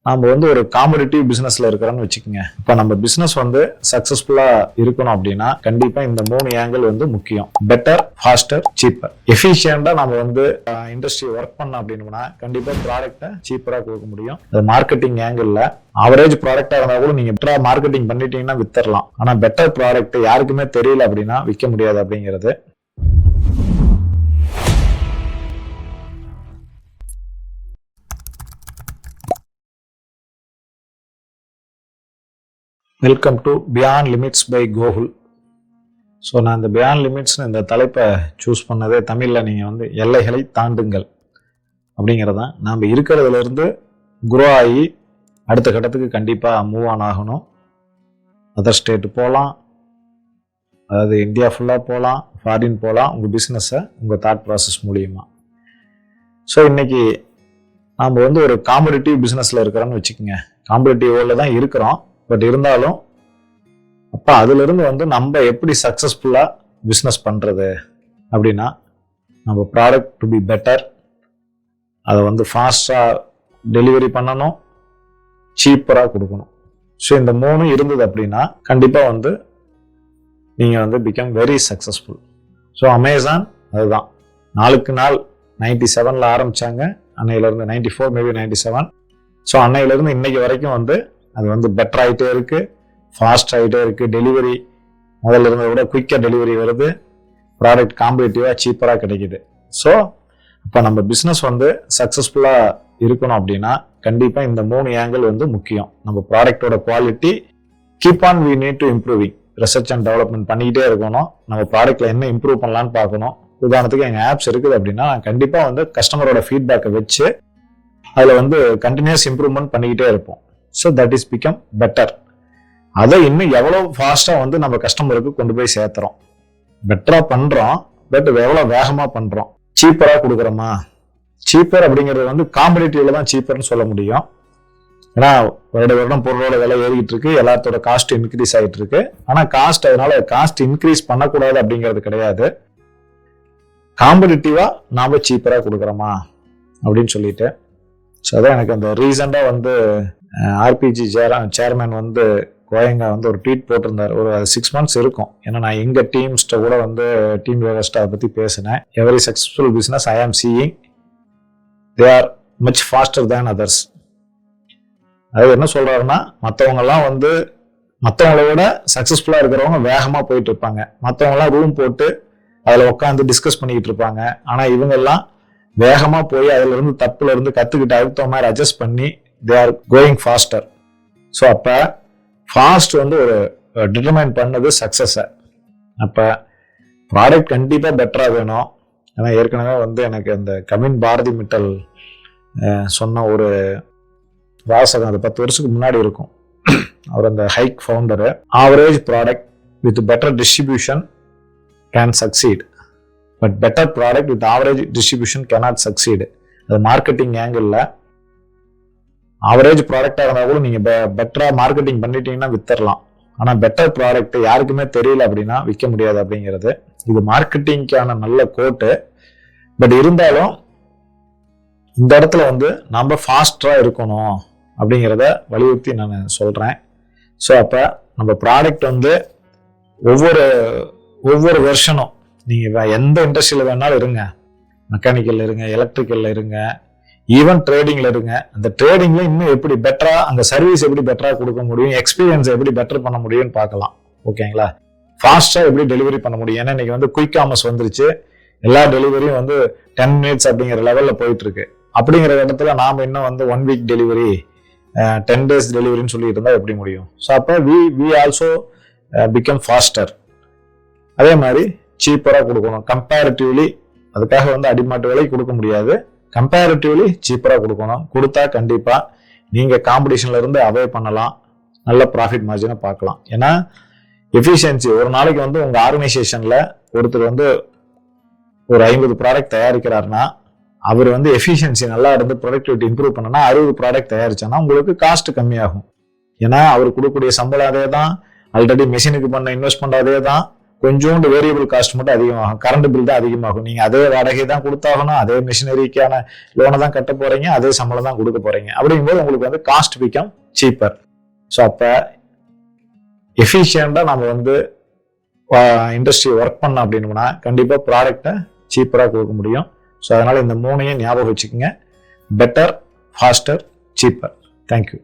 நம்ம வந்து ஒரு காம்படிட்டிவ் பிசினஸ்ல இருக்கிறோம்னு வச்சுக்கோங்க. இப்போ நம்ம பிசினஸ் வந்து சக்சஸ்ஃபுல்லா இருக்கணும் அப்படின்னா கண்டிப்பா இந்த 3 ஆங்கிள் வந்து முக்கியம். Better, faster, cheaper. எஃபிஷியண்டா நம்ம வந்து இண்டஸ்ட்ரி ஒர்க் பண்ணோம் அப்படின்னா கண்டிப்பா ப்ராடக்ட்டை சீப்பரா கொடுக்க முடியும். அது மார்க்கெட்டிங் ஆங்கிள் ஆவரேஜ் ப்ராடக்டா இருந்தா கூட நீங்க பெட்டரா மார்க்கெட்டிங் பண்ணிட்டீங்கன்னா வித்தரலாம். ஆனா பெட்டர் ப்ராடக்ட் யாருக்குமே தெரியல அப்படின்னா விற்க முடியாது அப்படிங்கிறது. Welcome to beyond limits by Gokul. So நான் இந்த பியாண்ட் லிமிட்ஸ்னு இந்த தலைப்பை சூஸ் பண்ணதே தமிழில் நீங்கள் வந்து எல்லைகளை தாண்டுங்கள் அப்படிங்கிறதான். நாம் இருக்கிறதுலேருந்து குரோ ஆகி அடுத்த கட்டத்துக்கு கண்டிப்பாக மூவ் ஆன் ஆகணும். அதர் ஸ்டேட்டு போகலாம், அதாவது இந்தியா ஃபுல்லாக போகலாம், ஃபாரின் போகலாம், உங்கள் பிஸ்னஸை உங்கள் தாட் ப்ராசஸ் மூலியமாக. ஸோ இன்னைக்கு நாம் வந்து ஒரு காம்படிட்டிவ் பிஸ்னஸில் இருக்கிறோன்னு வச்சுக்கோங்க. காம்படிட்டிவ் வேர்ல்டில் தான் இருக்கிறோம். பட் இருந்தாலும் அப்போ அதிலிருந்து வந்து நம்ம எப்படி சக்ஸஸ்ஃபுல்லாக பிஸ்னஸ் பண்ணுறது அப்படின்னா நம்ம ப்ராடக்ட் டு பி பெட்டர், அதை வந்து ஃபாஸ்டாக டெலிவரி பண்ணணும், சீப்பராக கொடுக்கணும். ஸோ இந்த 3 இருந்தது அப்படின்னா கண்டிப்பாக வந்து நீங்கள் வந்து become very successful. So Amazon அதுதான் நாளுக்கு நாள் 97 ஆரம்பித்தாங்க, அன்னையிலேருந்து 94 மேபி 97. ஸோ அன்னையிலேருந்து இன்னைக்கு வரைக்கும் வந்து அது வந்து பெட்டர் ஆகிட்டே இருக்கு, ஃபாஸ்ட் ஆகிட்டே இருக்கு. டெலிவரி முதல்ல இருந்ததை விட குயிக்காக டெலிவரி வருது, ப்ராடக்ட் காம்படிட்டிவாக சீப்பராக கிடைக்குது. ஸோ இப்போ நம்ம பிஸ்னஸ் வந்து சக்ஸஸ்ஃபுல்லாக இருக்கணும் அப்படின்னா கண்டிப்பாக இந்த 3 ஆங்கிள் வந்து முக்கியம். நம்ம ப்ராடக்டோட quality keep on we need to improving, research and development பண்ணிக்கிட்டே இருக்கணும். நம்ம ப்ராடக்ட்ல என்ன இம்ப்ரூவ் பண்ணலான்னு பார்க்கணும். உதாரணத்துக்கு எங்கள் ஆப்ஸ் இருக்குது அப்படின்னா நான் கண்டிப்பாக வந்து கஸ்டமரோட ஃபீட்பேக்கை வச்சு அதில் வந்து கண்டினியூஸ் இம்ப்ரூவ்மெண்ட் பண்ணிக்கிட்டே இருப்போம். So that is become better. அதை இன்னும் எவ்வளோ ஃபாஸ்ட்டாக வந்து நம்ம கஸ்டமருக்கு கொண்டு போய் சேர்த்துறோம், பெட்டராக பண்ணுறோம், பட் எவ்வளோ வேகமாக பண்ணுறோம், சீப்பராக கொடுக்குறோமா. சீப்பர் அப்படிங்கிறது வந்து காம்படிட்டிவ்ல தான் சீப்பர்னு சொல்ல முடியும். ஏன்னா வருடம் பொருளோட விலை ஏறிக்கிட்டு இருக்கு, எல்லாத்தோட காஸ்ட் இன்க்ரீஸ் ஆகிட்டு இருக்கு. ஆனால் காஸ்ட் அதனால காஸ்ட் இன்க்ரீஸ் பண்ணக்கூடாது அப்படிங்கிறது கிடையாது. காம்படிட்டிவாக நாம் சீப்பராக கொடுக்குறோமா அப்படின்னு சொல்லிட்டு. ஸோ அதான் எனக்கு அந்த ரீசெண்டாக வந்து ஆர்பிஜி சேர்மேன் வந்து கோயங்கா வந்து ஒரு ட்வீட் போட்டிருந்தார். ஒரு 6 months இருக்கும். ஏன்னா நான் எங்கள் டீம்ஸ்ட்ட கூட வந்து டீம் விவஸ்ட்டை அதை பற்றி பேசினேன். எவரி சக்ஸஸ்ஃபுல் பிஸ்னஸ் ஐ ஆம் seeing they are much pastor than others. அதாவது என்ன சொல்றாருன்னா மற்றவங்கெல்லாம் வந்து மற்றவங்கள விட சக்ஸஸ்ஃபுல்லாக இருக்கிறவங்க வேகமாக போயிட்டு இருப்பாங்க. மற்றவங்கலாம் ரூம் போட்டு அதில் உட்காந்து டிஸ்கஸ் பண்ணிக்கிட்டு இருப்பாங்க. ஆனால் இவங்கெல்லாம் வேகமாக போய் அதுல இருந்து தப்புல இருந்து கற்றுக்கிட்டு அடுத்த மாதிரி அட்ஜஸ்ட் பண்ணி they are going faster. So அப்போ ஃபாஸ்ட் வந்து ஒரு டிட்டர்மைன் பண்ணது சக்ஸஸை. அப்போ ப்ராடக்ட் கண்டிப்பாக பெட்டராக வேணும். ஏன்னா ஏற்கனவே வந்து எனக்கு அந்த கவின் பாரதி மிட்டல் சொன்ன ஒரு வாசகம் அது 10 வருஷத்துக்கு முன்னாடி இருக்கும். அவர் அந்த hike founder. Average product with better distribution can succeed, but better product with average distribution cannot succeed. அது மார்க்கெட்டிங் ஆங்கிளில் ஆவரேஜ் ப்ராடக்டாக இருந்தால் கூட நீங்கள் பெட்டராக மார்க்கெட்டிங் பண்ணிட்டீங்கன்னா வித்தரலாம். ஆனால் பெட்டர் ப்ராடக்ட் யாருக்குமே தெரியல அப்படின்னா விற்க முடியாது அப்படிங்கிறது. இது மார்க்கெட்டிங்கான நல்ல கோட்டு. பட் இருந்தாலும் இந்த இடத்துல வந்து நம்ம ஃபாஸ்டராக இருக்கணும் அப்படிங்கிறத வலியுறுத்தி நான் சொல்கிறேன். ஸோ அப்போ நம்ம ப்ராடக்ட் வந்து ஒவ்வொரு வெர்ஷனும் நீங்கள் எந்த இண்டஸ்ட்ரியில் வேணாலும் இருங்க, மெக்கானிக்கல்ல இருங்க, எலக்ட்ரிக்கல்ல இருங்க, ஈவன் ட்ரேடிங்ல இருங்க. அந்த ட்ரேடிங்ல இன்னும் எப்படி பெட்டரா, அங்க சர்வீஸ் எப்படி பெட்டரா கொடுக்க முடியும், எக்ஸ்பீரியன்ஸ் எப்படி பெட்டர் பண்ண முடியும்னு பார்க்கலாம். ஓகேங்களா? ஃபாஸ்டா எப்படி டெலிவரி பண்ண முடியும். ஏன்னா இன்னைக்கு வந்து குயிக் காமர்ஸ் வந்துருச்சு. எல்லா டெலிவரியும் வந்து 10 minutes அப்படிங்கிற லெவல்ல போயிட்டு இருக்கு. அப்படிங்கிற இடத்துல நாம இன்னும் வந்து 1 week டெலிவரி, 10 days டெலிவரின்னு சொல்லிட்டு இருந்தா எப்படி முடியும்? ஸோ அப்போ வி ஆல்சோ பிகம் ஃபாஸ்டர். அதே மாதிரி சீப்பரா கொடுக்கணும். கம்பேரிட்டிவ்லி அதுக்காக வந்து அடிமாட்டு விலை கொடுக்க முடியாது. கம்பேரிட்டிவ்லி சீப்பரா கொடுக்கணும். கொடுத்தா கண்டிப்பா நீங்க காம்படிஷன்ல இருந்து அவாய்ட் பண்ணலாம், நல்ல ப்ராஃபிட் மார்ஜினை பார்க்கலாம். ஏன்னா எஃபிஷியன்சி ஒரு நாளைக்கு வந்து உங்க ஆர்கனைசேஷன்ல ஒருத்தர் வந்து ஒரு 50 ப்ராடக்ட் தயாரிக்கிறாருன்னா அவர் வந்து எஃபிஷியன்சி நல்லா இருந்து ப்ரொடக்டிவிட்டி இம்ப்ரூவ் பண்ணனா 60 ப்ராடக்ட் தயாரிச்சானா உங்களுக்கு காஸ்ட் கம்மியாகும். ஏன்னா அவர் கொடுக்கக்கூடிய சம்பளம் அதே தான், ஆல்ரெடி மெஷினுக்கு பண்ண இன்வெஸ்ட்மெண்ட் அதே தான், கொஞ்சோண்டு வேரியபிள் காஸ்ட் மட்டும் அதிகமாகும், கரண்ட் பில் தான் அதிகமாகும். நீங்க அதே வாடகை தான் கொடுத்தாகணும், அதே மிஷினரிக்கான லோனை தான் கட்ட போறீங்க, அதே சம்பளம் தான் கொடுக்க போறீங்க. அப்படிங்கும்போது உங்களுக்கு வந்து காஸ்ட் பிகம் சீப்பர். ஸோ அப்ப எஃபிஷியண்டா நம்ம வந்து இண்டஸ்ட்ரி ஒர்க் பண்ணோம் அப்படின்னா கண்டிப்பா ப்ராடக்டை சீப்பரா கொடுக்க முடியும். ஸோ அதனால இந்த 3ஐயும் ஞாபகம் வச்சுக்கோங்க. Better, faster, cheaper. தேங்க்யூ.